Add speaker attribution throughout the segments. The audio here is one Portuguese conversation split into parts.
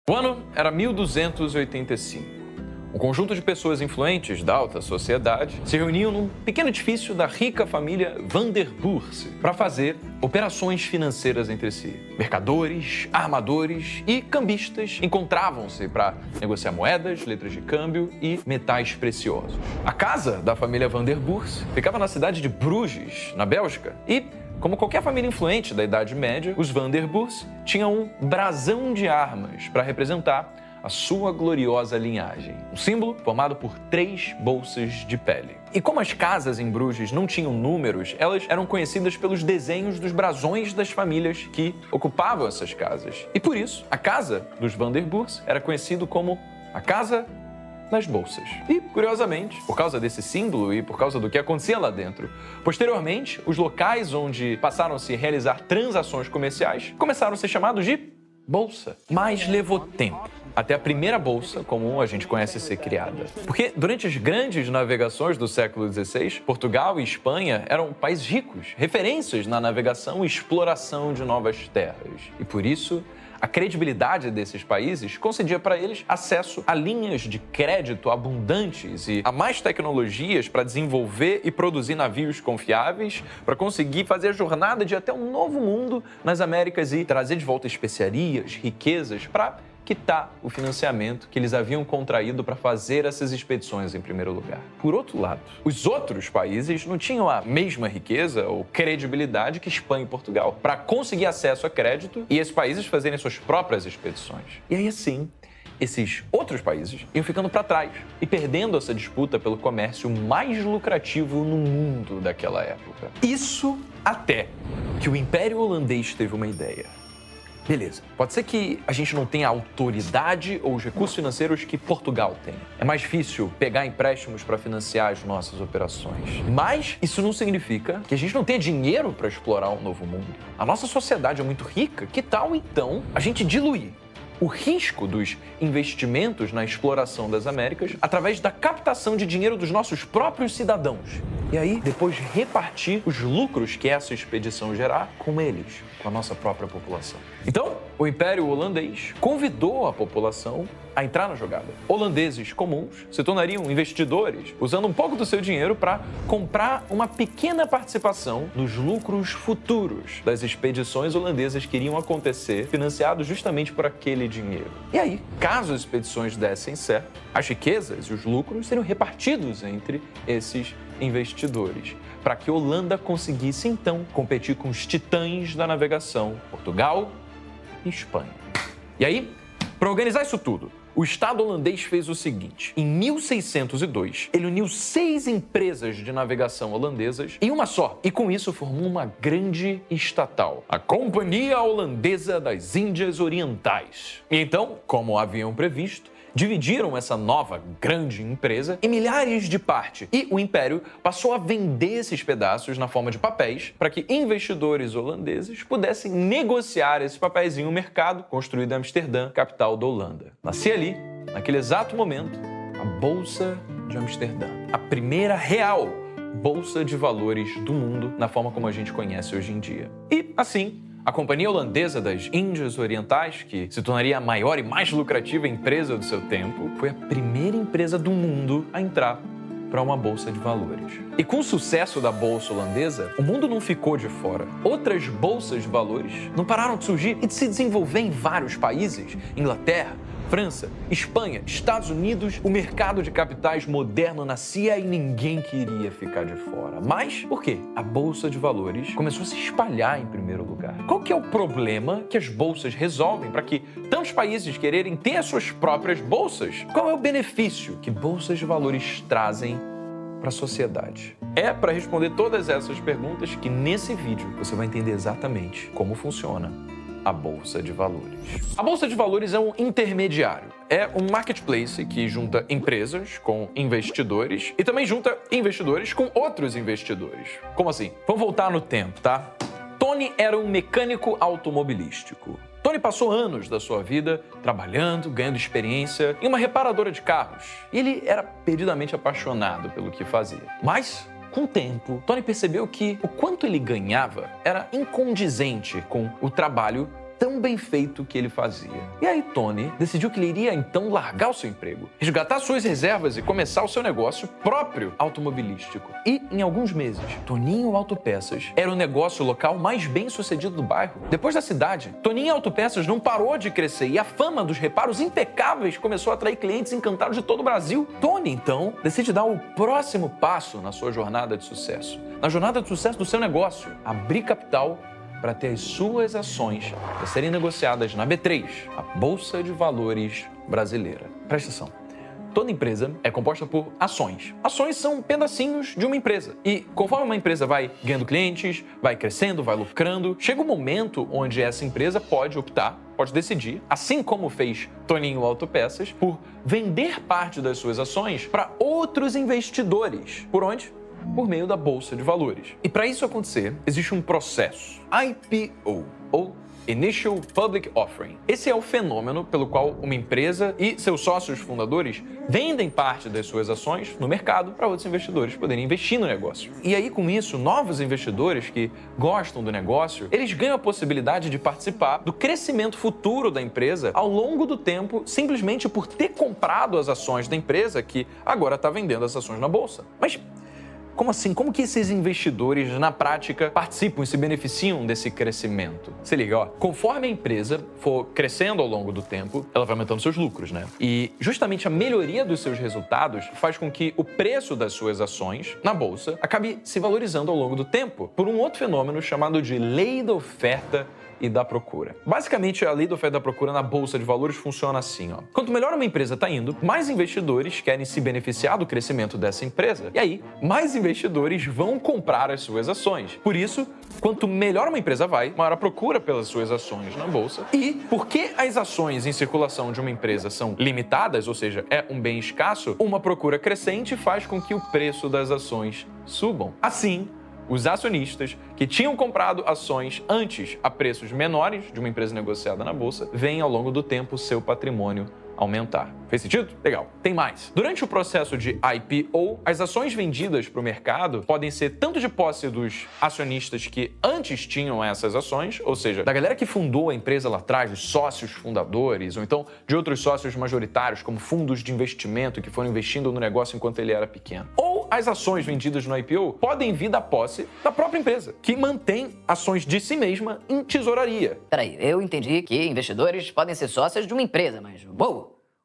Speaker 1: O ano era 1285. Um conjunto de pessoas influentes da alta sociedade se reuniam num pequeno edifício da rica família Van der Bourse para fazer operações financeiras entre si. Mercadores, armadores e cambistas encontravam-se para negociar moedas, letras de câmbio e metais preciosos. A casa da família Van der Bourse ficava na cidade de Bruges, na Bélgica, e como qualquer família influente da Idade Média, os Van der Bourse tinham um brasão de armas para representar a sua gloriosa linhagem. Um símbolo formado por 3 bolsas de pele. E como as casas em Bruges não tinham números, elas eram conhecidas pelos desenhos dos brasões das famílias que ocupavam essas casas. E por isso, a casa dos Van der Bourse era conhecida como a Casa das Bolsas. E, curiosamente, por causa desse símbolo e por causa do que acontecia lá dentro, posteriormente, os locais onde passaram a se realizar transações comerciais começaram a ser chamados de bolsa. Mas levou tempo até a primeira bolsa comum a gente conhece ser criada. Porque durante as grandes navegações do século XVI, Portugal e Espanha eram países ricos, referências na navegação e exploração de novas terras. E por isso, a credibilidade desses países concedia para eles acesso a linhas de crédito abundantes e a mais tecnologias para desenvolver e produzir navios confiáveis, para conseguir fazer a jornada de até um novo mundo nas Américas e trazer de volta especiarias, riquezas para quitar o financiamento que eles haviam contraído para fazer essas expedições em primeiro lugar. Por outro lado, os outros países não tinham a mesma riqueza ou credibilidade que Espanha e Portugal para conseguir acesso a crédito e esses países fazerem suas próprias expedições. E aí, assim, esses outros países iam ficando para trás e perdendo essa disputa pelo comércio mais lucrativo no mundo daquela época. Isso até que o Império Holandês teve uma ideia. Beleza, pode ser que a gente não tenha a autoridade ou os recursos financeiros que Portugal tem. É mais difícil pegar empréstimos para financiar as nossas operações. Mas isso não significa que a gente não tenha dinheiro para explorar um novo mundo. A nossa sociedade é muito rica, que tal então a gente diluir o risco dos investimentos na exploração das Américas através da captação de dinheiro dos nossos próprios cidadãos? E aí, depois repartir os lucros que essa expedição gerar com eles, com a nossa própria população. Então, o Império Holandês convidou a população a entrar na jogada. Holandeses comuns se tornariam investidores, usando um pouco do seu dinheiro para comprar uma pequena participação nos lucros futuros das expedições holandesas que iriam acontecer, financiados justamente por aquele dinheiro. E aí, caso as expedições dessem certo, as riquezas e os lucros seriam repartidos entre esses investidores, para que a Holanda conseguisse então competir com os titãs da navegação, Portugal e Espanha. E aí, para organizar isso tudo, o Estado holandês fez o seguinte: em 1602, ele uniu 6 empresas de navegação holandesas em uma só, e com isso formou uma grande estatal, a Companhia Holandesa das Índias Orientais. E então, como haviam previsto, dividiram essa nova grande empresa em milhares de partes e o Império passou a vender esses pedaços na forma de papéis para que investidores holandeses pudessem negociar esses papéis em um mercado construído em Amsterdã, capital da Holanda. Nascia ali, naquele exato momento, a Bolsa de Amsterdã, a primeira real bolsa de valores do mundo na forma como a gente conhece hoje em dia. E, assim, a Companhia Holandesa das Índias Orientais, que se tornaria a maior e mais lucrativa empresa do seu tempo, foi a primeira empresa do mundo a entrar para uma bolsa de valores. E com o sucesso da bolsa holandesa, o mundo não ficou de fora. Outras bolsas de valores não pararam de surgir e de se desenvolver em vários países: Inglaterra, França, Espanha, Estados Unidos. O mercado de capitais moderno nascia e ninguém queria ficar de fora. Mas por quê? A bolsa de valores começou a se espalhar em primeiro lugar. Qual que é o problema que as bolsas resolvem para que tantos países quererem ter as suas próprias bolsas? Qual é o benefício que bolsas de valores trazem para a sociedade? É para responder todas essas perguntas que nesse vídeo você vai entender exatamente como funciona a Bolsa de Valores. A Bolsa de Valores é um intermediário. É um marketplace que junta empresas com investidores e também junta investidores com outros investidores. Como assim? Vamos voltar no tempo, tá? Tony era um mecânico automobilístico. Tony passou anos da sua vida trabalhando, ganhando experiência em uma reparadora de carros. E ele era perdidamente apaixonado pelo que fazia. Mas, com o tempo, Tony percebeu que o quanto ele ganhava era incondizente com o trabalho tão tão bem feito que ele fazia. E aí Tony decidiu que ele iria então largar o seu emprego, resgatar suas reservas e começar o seu negócio próprio automobilístico. E em alguns meses, Toninho Autopeças era o negócio local mais bem sucedido do bairro. Depois da cidade, Toninho Autopeças não parou de crescer e a fama dos reparos impecáveis começou a atrair clientes encantados de todo o Brasil. Tony, então, decide dar o próximo passo na sua jornada de sucesso. Na jornada de sucesso do seu negócio, abrir capital para ter as suas ações a serem negociadas na B3, a Bolsa de Valores brasileira. Presta atenção. Toda empresa é composta por ações. Ações são pedacinhos de uma empresa. E conforme uma empresa vai ganhando clientes, vai crescendo, vai lucrando, chega um momento onde essa empresa pode optar, pode decidir, assim como fez Toninho Autopeças, por vender parte das suas ações para outros investidores. Por onde? Por meio da Bolsa de Valores. E para isso acontecer, existe um processo, IPO, ou Initial Public Offering. Esse é o fenômeno pelo qual uma empresa e seus sócios fundadores vendem parte das suas ações no mercado para outros investidores poderem investir no negócio. E aí, com isso, novos investidores que gostam do negócio, eles ganham a possibilidade de participar do crescimento futuro da empresa ao longo do tempo, simplesmente por ter comprado as ações da empresa que agora está vendendo as ações na bolsa. Mas como assim? Como que esses investidores, na prática, participam e se beneficiam desse crescimento? Se liga, ó. Conforme a empresa for crescendo ao longo do tempo, ela vai aumentando seus lucros, né? E justamente a melhoria dos seus resultados faz com que o preço das suas ações na bolsa acabe se valorizando ao longo do tempo por um outro fenômeno chamado de lei da oferta e da procura. Basicamente, a lei da oferta e da procura na Bolsa de Valores funciona assim, ó. Quanto melhor uma empresa está indo, mais investidores querem se beneficiar do crescimento dessa empresa. E aí, mais investidores vão comprar as suas ações. Por isso, quanto melhor uma empresa vai, maior a procura pelas suas ações na Bolsa. E porque as ações em circulação de uma empresa são limitadas, ou seja, é um bem escasso, uma procura crescente faz com que o preço das ações subam. Assim, os acionistas que tinham comprado ações antes a preços menores de uma empresa negociada na bolsa, veem ao longo do tempo seu patrimônio aumentar. Fez sentido? Legal. Tem mais. Durante o processo de IPO, as ações vendidas para o mercado podem ser tanto de posse dos acionistas que antes tinham essas ações, ou seja, da galera que fundou a empresa lá atrás, dos sócios fundadores, ou então de outros sócios majoritários, como fundos de investimento que foram investindo no negócio enquanto ele era pequeno. Ou as ações vendidas no IPO podem vir da posse da própria empresa, que mantém ações de si mesma em tesouraria.
Speaker 2: Peraí, eu entendi que investidores podem ser sócios de uma empresa, mas,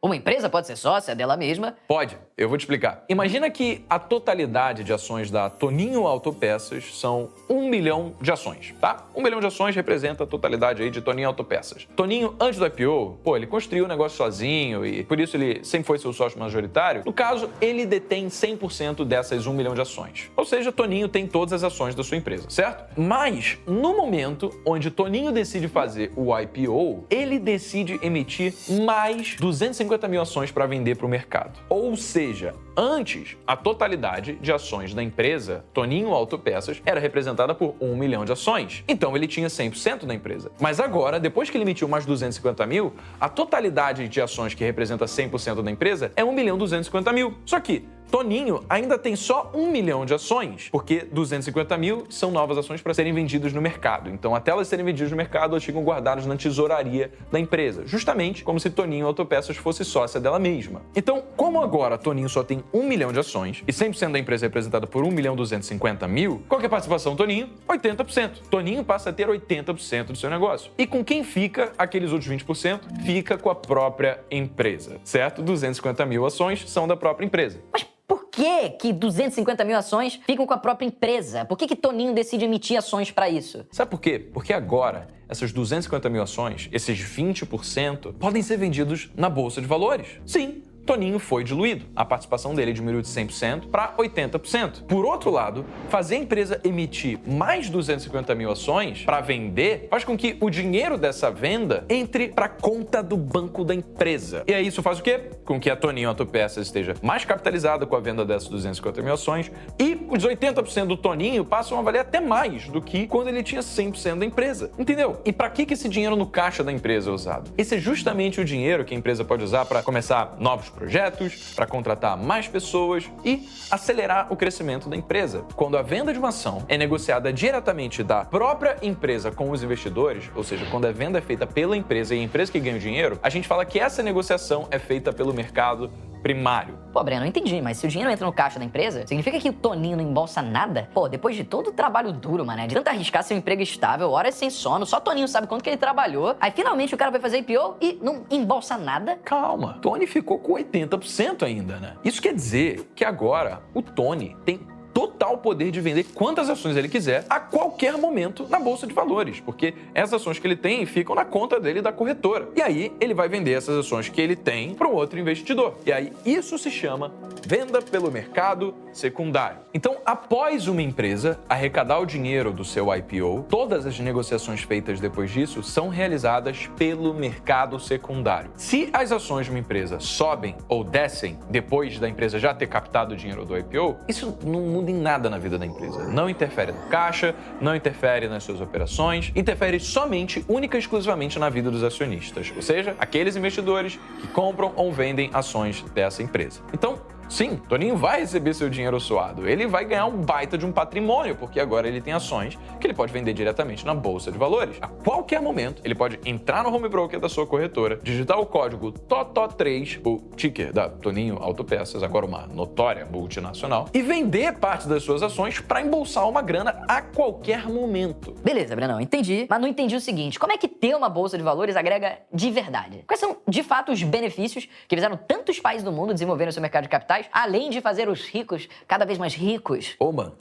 Speaker 2: uma empresa pode ser sócia dela mesma?
Speaker 1: Pode, eu vou te explicar. Imagina que a totalidade de ações da Toninho Autopeças são 1 milhão de ações, tá? 1 milhão de ações representa a totalidade aí de Toninho Autopeças. Toninho, antes do IPO, ele construiu o negócio sozinho e por isso ele sempre foi seu sócio majoritário. No caso, ele detém 100% dessas 1 milhão de ações. Ou seja, Toninho tem todas as ações da sua empresa, certo? Mas, no momento onde Toninho decide fazer o IPO, ele decide emitir mais 250 mil ações para vender para o mercado. Ou seja, antes, a totalidade de ações da empresa, Toninho Autopeças, era representada por 1 milhão de ações. Então, ele tinha 100% da empresa. Mas agora, depois que ele emitiu mais 250 mil, a totalidade de ações que representa 100% da empresa é 1 milhão 250 mil. Só que Toninho ainda tem só 1 milhão de ações, porque 250 mil são novas ações para serem vendidas no mercado. Então, até elas serem vendidas no mercado, elas ficam guardadas na tesouraria da empresa, justamente como se Toninho Autopeças fosse sócia dela mesma. Então, como agora Toninho só tem 1 milhão de ações e 100% da empresa é representada por 1 milhão 250 mil, qual que é a participação do Toninho? 80%. Toninho passa a ter 80% do seu negócio. E com quem fica aqueles outros 20%? Fica com a própria empresa, certo? 250 mil ações são da própria empresa.
Speaker 2: Mas por que 250 mil ações ficam com a própria empresa? Por que Toninho decide emitir ações para isso?
Speaker 1: Sabe por quê? Porque agora, essas 250 mil ações, esses 20%, podem ser vendidos na Bolsa de Valores. Sim, Toninho foi diluído. A participação dele diminuiu de 100% para 80%. Por outro lado, fazer a empresa emitir mais 250 mil ações para vender faz com que o dinheiro dessa venda entre para a conta do banco da empresa. E aí isso faz o quê? Com que a Toninho Autopeças esteja mais capitalizada com a venda dessas 250 mil ações e os 80% do Toninho passam a valer até mais do que quando ele tinha 100% da empresa. Entendeu? E para que esse dinheiro no caixa da empresa é usado? Esse é justamente o dinheiro que a empresa pode usar para começar novos projetos, para contratar mais pessoas e acelerar o crescimento da empresa. Quando a venda de uma ação é negociada diretamente da própria empresa com os investidores, ou seja, quando a venda é feita pela empresa e a empresa que ganha o dinheiro, a gente fala que essa negociação é feita pelo mercado primário.
Speaker 2: Pô, Breno, eu entendi, mas se o dinheiro entra no caixa da empresa, significa que o Toninho não embolsa nada? Pô, depois de todo o trabalho duro, mané, de tanto arriscar seu emprego estável, horas sem sono, só Toninho sabe quanto que ele trabalhou, aí finalmente o cara vai fazer IPO e não embolsa nada?
Speaker 1: Calma, Tony ficou com 80% ainda, né? Isso quer dizer que agora o Tony tem total poder de vender quantas ações ele quiser a qualquer momento na Bolsa de Valores, porque essas ações que ele tem ficam na conta dele da corretora. E aí ele vai vender essas ações que ele tem para um outro investidor. E aí isso se chama venda pelo mercado secundário. Então, após uma empresa arrecadar o dinheiro do seu IPO, todas as negociações feitas depois disso são realizadas pelo mercado secundário. Se as ações de uma empresa sobem ou descem depois da empresa já ter captado o dinheiro do IPO, isso não muda em nada na vida da empresa. Não interfere no caixa, não interfere nas suas operações, interfere somente, única e exclusivamente na vida dos acionistas, ou seja, aqueles investidores que compram ou vendem ações dessa empresa. Então, sim, Toninho vai receber seu dinheiro suado. Ele vai ganhar um baita de um patrimônio, porque agora ele tem ações que ele pode vender diretamente na Bolsa de Valores. A qualquer momento, ele pode entrar no home broker da sua corretora, digitar o código TOTO3, o ticker da Toninho Autopeças, agora uma notória multinacional, e vender parte das suas ações para embolsar uma grana a qualquer momento.
Speaker 2: Beleza, Brenão, entendi, mas não entendi o seguinte, como é que ter uma Bolsa de Valores agrega de verdade? Quais são, de fato, os benefícios que fizeram tantos países do mundo desenvolverem o seu mercado de capitais, além de fazer os ricos cada vez mais ricos?
Speaker 1: Ô, mano,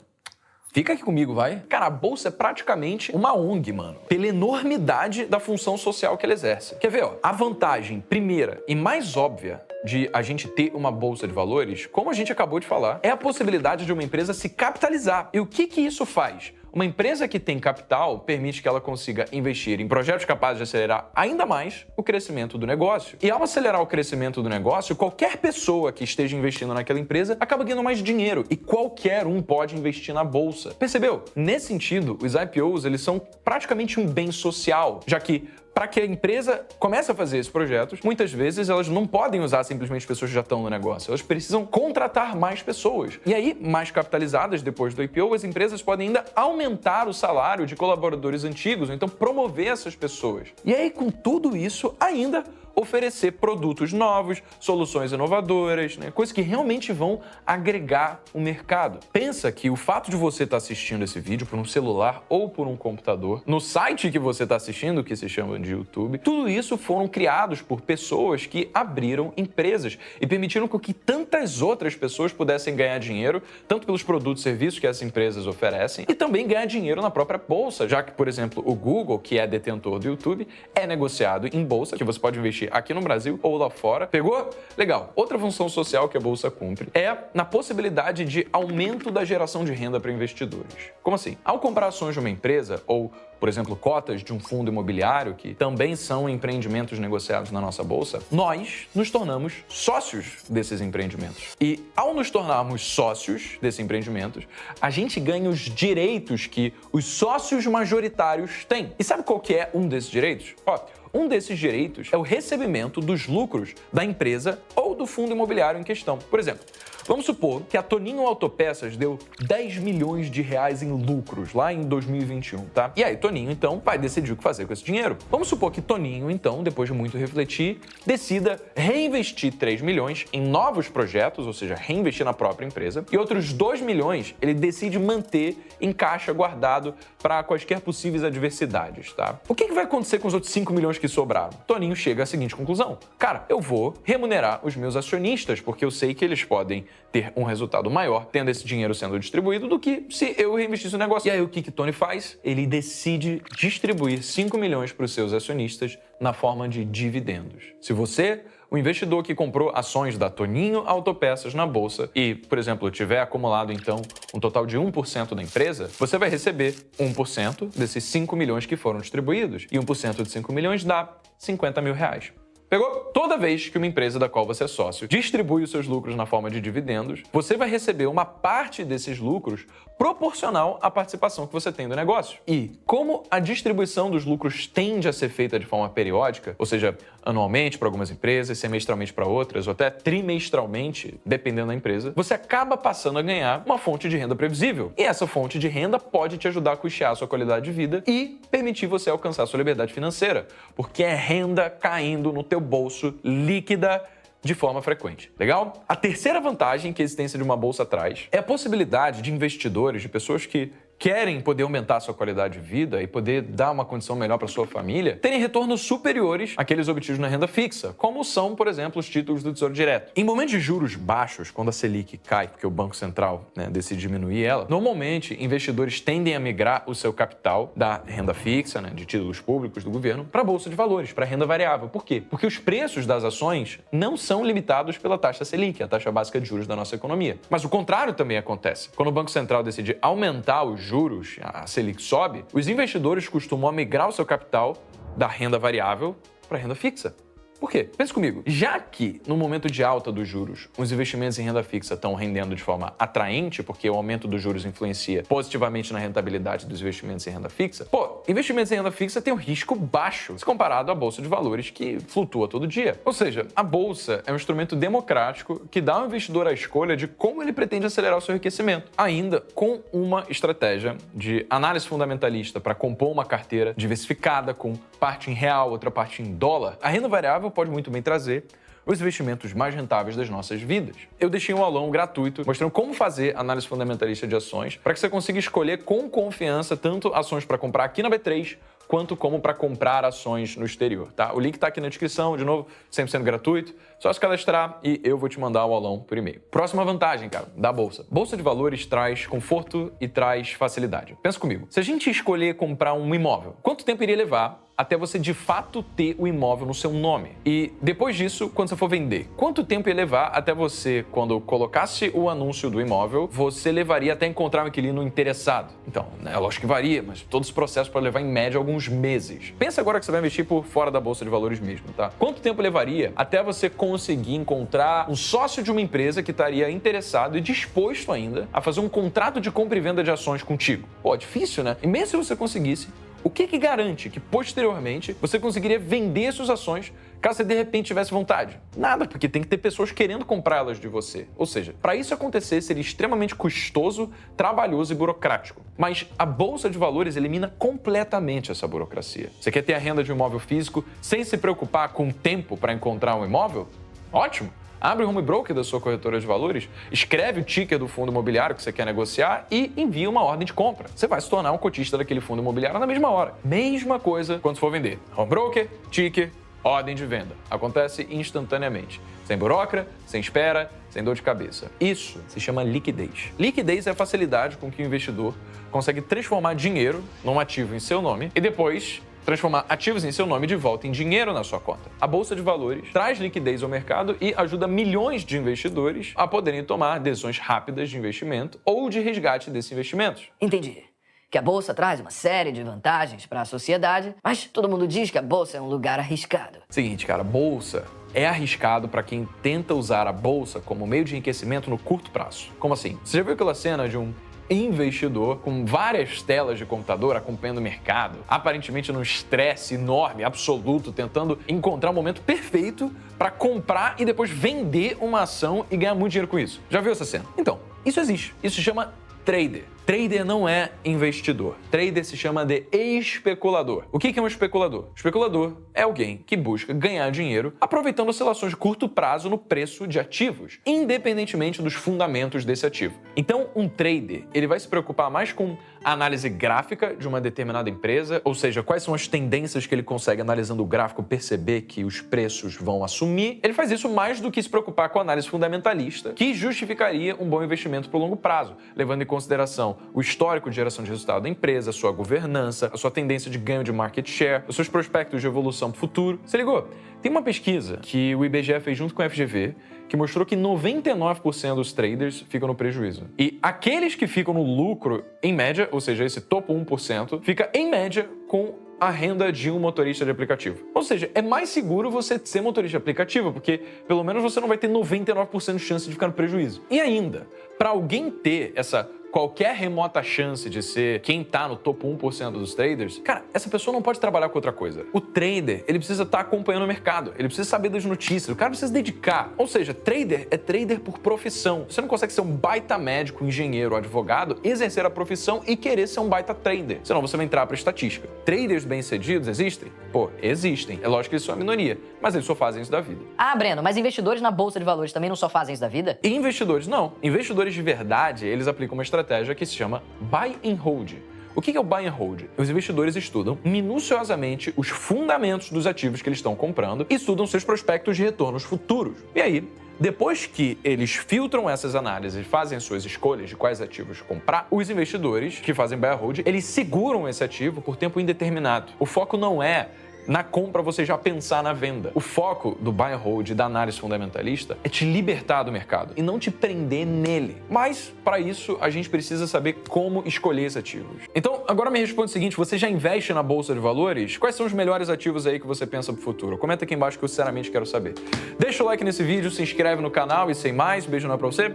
Speaker 1: fica aqui comigo, vai? Cara, a Bolsa é praticamente uma ONG, mano, pela enormidade da função social que ela exerce. Quer ver, ó? A vantagem primeira e mais óbvia de a gente ter uma Bolsa de Valores, como a gente acabou de falar, é a possibilidade de uma empresa se capitalizar. E o que isso faz? Uma empresa que tem capital permite que ela consiga investir em projetos capazes de acelerar ainda mais o crescimento do negócio. E ao acelerar o crescimento do negócio, qualquer pessoa que esteja investindo naquela empresa acaba ganhando mais dinheiro e qualquer um pode investir na bolsa. Percebeu? Nesse sentido, os IPOs eles são praticamente um bem social, já que para que a empresa comece a fazer esses projetos, muitas vezes elas não podem usar simplesmente pessoas que já estão no negócio. Elas precisam contratar mais pessoas. E aí, mais capitalizadas depois do IPO, as empresas podem ainda aumentar o salário de colaboradores antigos, ou então promover essas pessoas. E aí, com tudo isso, ainda oferecer produtos novos, soluções inovadoras, né? Coisas que realmente vão agregar o mercado. Pensa que o fato de você estar assistindo esse vídeo por um celular ou por um computador, no site que você está assistindo, que se chama de YouTube, tudo isso foram criados por pessoas que abriram empresas e permitiram que tantas outras pessoas pudessem ganhar dinheiro, tanto pelos produtos e serviços que essas empresas oferecem, e também ganhar dinheiro na própria bolsa, já que, por exemplo, o Google, que é detentor do YouTube, é negociado em bolsa, que você pode investir aqui no Brasil ou lá fora. Pegou? Legal. Outra função social que a bolsa cumpre é na possibilidade de aumento da geração de renda para investidores. Como assim? Ao comprar ações de uma empresa ou, por exemplo, cotas de um fundo imobiliário, que também são empreendimentos negociados na nossa bolsa, nós nos tornamos sócios desses empreendimentos. E ao nos tornarmos sócios desses empreendimentos, a gente ganha os direitos que os sócios majoritários têm. E sabe qual que é um desses direitos? Ó, um desses direitos é o recebimento dos lucros da empresa ou do fundo imobiliário em questão. Por exemplo, vamos supor que a Toninho Autopeças deu 10 milhões de reais em lucros lá em 2021, tá? E aí Toninho, então, vai decidir o que fazer com esse dinheiro. Vamos supor que Toninho, então, depois de muito refletir, decida reinvestir 3 milhões em novos projetos, ou seja, reinvestir na própria empresa, e outros 2 milhões ele decide manter em caixa guardado para quaisquer possíveis adversidades, tá? O que vai acontecer com os outros 5 milhões que sobraram? Toninho chega à seguinte conclusão: cara, eu vou remunerar os meus acionistas, porque eu sei que eles podem ter um resultado maior tendo esse dinheiro sendo distribuído do que se eu reinvestisse no negócio. E aí o que Tony faz? Ele decide distribuir 5 milhões para os seus acionistas na forma de dividendos. Se você, o investidor que comprou ações da Toninho Autopeças na bolsa e, por exemplo, tiver acumulado, então, um total de 1% da empresa, você vai receber 1% desses 5 milhões que foram distribuídos. E 1% de 5 milhões dá 50 mil reais. Pegou? Toda vez que uma empresa da qual você é sócio distribui os seus lucros na forma de dividendos, você vai receber uma parte desses lucros proporcional à participação que você tem do negócio. E como a distribuição dos lucros tende a ser feita de forma periódica, ou seja, anualmente para algumas empresas, semestralmente para outras, ou até trimestralmente, dependendo da empresa, você acaba passando a ganhar uma fonte de renda previsível. E essa fonte de renda pode te ajudar a custear a sua qualidade de vida e permitir você alcançar a sua liberdade financeira, porque é renda caindo no teu bolso líquida de forma frequente. Legal? A terceira vantagem que a existência de uma bolsa traz é a possibilidade de investidores, de pessoas que querem poder aumentar a sua qualidade de vida e poder dar uma condição melhor para sua família, terem retornos superiores àqueles obtidos na renda fixa, como são, por exemplo, os títulos do Tesouro Direto. Em momentos de juros baixos, quando a Selic cai, porque o Banco Central decide diminuir ela, normalmente investidores tendem a migrar o seu capital da renda fixa, de títulos públicos do governo, para a Bolsa de Valores, para a renda variável. Por quê? Porque os preços das ações não são limitados pela taxa Selic, a taxa básica de juros da nossa economia. Mas o contrário também acontece. Quando o Banco Central decide aumentar os juros, a Selic sobe, os investidores costumam migrar o seu capital da renda variável para a renda fixa. Por quê? Pensa comigo, já que no momento de alta dos juros, os investimentos em renda fixa estão rendendo de forma atraente, porque o aumento dos juros influencia positivamente na rentabilidade dos investimentos em renda fixa, investimentos em renda fixa têm um risco baixo, se comparado à Bolsa de Valores, que flutua todo dia. Ou seja, a Bolsa é um instrumento democrático que dá ao investidor a escolha de como ele pretende acelerar o seu enriquecimento, ainda com uma estratégia de análise fundamentalista para compor uma carteira diversificada, com parte em real, outra parte em dólar. A renda variável pode muito bem trazer os investimentos mais rentáveis das nossas vidas. Eu deixei um aulão gratuito mostrando como fazer análise fundamentalista de ações para que você consiga escolher com confiança tanto ações para comprar aqui na B3 quanto como para comprar ações no exterior, tá? O link tá aqui na descrição, de novo, 100% gratuito. Só se cadastrar e eu vou te mandar o aulão por e-mail. Próxima vantagem, cara, da Bolsa. Bolsa de Valores traz conforto e traz facilidade. Pensa comigo, se a gente escolher comprar um imóvel, quanto tempo iria levar até você de fato ter o imóvel no seu nome? E depois disso, quando você for vender, quanto tempo ia levar até você, quando colocasse o anúncio do imóvel, você levaria até encontrar um inquilino interessado? Então, lógico que varia, mas todo esse processo pode levar em média alguns meses. Pensa agora que você vai investir por fora da Bolsa de Valores mesmo, tá? Quanto tempo levaria até você conseguir encontrar um sócio de uma empresa que estaria interessado e disposto ainda a fazer um contrato de compra e venda de ações contigo? Difícil, né? E mesmo se você conseguisse, o que garante que, posteriormente, você conseguiria vender suas ações caso você, de repente, tivesse vontade? Nada, porque tem que ter pessoas querendo comprá-las de você. Ou seja, para isso acontecer, seria extremamente custoso, trabalhoso e burocrático. Mas a Bolsa de Valores elimina completamente essa burocracia. Você quer ter a renda de um imóvel físico sem se preocupar com o tempo para encontrar um imóvel? Ótimo! Abre o home broker da sua corretora de valores, escreve o ticker do fundo imobiliário que você quer negociar e envia uma ordem de compra. Você vai se tornar um cotista daquele fundo imobiliário na mesma hora. Mesma coisa quando for vender. Home broker, ticker, ordem de venda. Acontece instantaneamente. Sem burocracia, sem espera, sem dor de cabeça. Isso se chama liquidez. Liquidez é a facilidade com que o investidor consegue transformar dinheiro num ativo em seu nome e depois transformar ativos em seu nome de volta em dinheiro na sua conta. A Bolsa de Valores traz liquidez ao mercado e ajuda milhões de investidores a poderem tomar decisões rápidas de investimento ou de resgate desses investimentos.
Speaker 2: Entendi. Que a Bolsa traz uma série de vantagens para a sociedade, mas todo mundo diz que a Bolsa é um lugar arriscado.
Speaker 1: Seguinte, cara, Bolsa é arriscado para quem tenta usar a Bolsa como meio de enriquecimento no curto prazo. Como assim? Você já viu aquela cena de um investidor com várias telas de computador acompanhando o mercado, aparentemente num estresse enorme, absoluto, tentando encontrar o momento perfeito para comprar e depois vender uma ação e ganhar muito dinheiro com isso? Já viu essa cena? Então, isso existe. Isso se chama trader. Trader não é investidor. Trader se chama de especulador. O que é um especulador? Especulador é alguém que busca ganhar dinheiro aproveitando oscilações de curto prazo no preço de ativos, independentemente dos fundamentos desse ativo. Então, um trader, ele vai se preocupar mais com a análise gráfica de uma determinada empresa, ou seja, quais são as tendências que ele consegue, analisando o gráfico, perceber que os preços vão assumir. Ele faz isso mais do que se preocupar com a análise fundamentalista, que justificaria um bom investimento por longo prazo, levando em consideração o histórico de geração de resultado da empresa, a sua governança, a sua tendência de ganho de market share, os seus prospectos de evolução para o futuro. Você ligou? Tem uma pesquisa que o IBGE fez junto com a FGV que mostrou que 99% dos traders ficam no prejuízo. E aqueles que ficam no lucro, em média, ou seja, esse topo 1%, fica em média com a renda de um motorista de aplicativo. Ou seja, é mais seguro você ser motorista de aplicativo, porque pelo menos você não vai ter 99% de chance de ficar no prejuízo. E ainda, para alguém ter essa qualquer remota chance de ser quem tá no topo 1% dos traders, cara, essa pessoa não pode trabalhar com outra coisa. O trader, ele precisa estar acompanhando o mercado, ele precisa saber das notícias, o cara precisa se dedicar. Ou seja, trader é trader por profissão. Você não consegue ser um baita médico, engenheiro, advogado, exercer a profissão e querer ser um baita trader. Senão você vai entrar para estatística. Traders bem-sucedidos existem? Pô, existem. É lógico que eles são a minoria, mas eles só fazem isso da vida.
Speaker 2: Ah, Breno, mas investidores na bolsa de valores também não só fazem isso da vida?
Speaker 1: E investidores não. Investidores de verdade, eles aplicam uma estratégia que se chama Buy and Hold. O que é o Buy and Hold? Os investidores estudam minuciosamente os fundamentos dos ativos que eles estão comprando e estudam seus prospectos de retornos futuros. E aí, depois que eles filtram essas análises e fazem suas escolhas de quais ativos comprar, os investidores que fazem Buy and Hold, eles seguram esse ativo por tempo indeterminado. O foco não é na compra você já pensar na venda. O foco do buy and hold e da análise fundamentalista é te libertar do mercado e não te prender nele. Mas, para isso, a gente precisa saber como escolher esses ativos. Então, agora me responde o seguinte, você já investe na Bolsa de Valores? Quais são os melhores ativos aí que você pensa pro futuro? Comenta aqui embaixo que eu sinceramente quero saber. Deixa o like nesse vídeo, se inscreve no canal e sem mais, beijo não é pra você.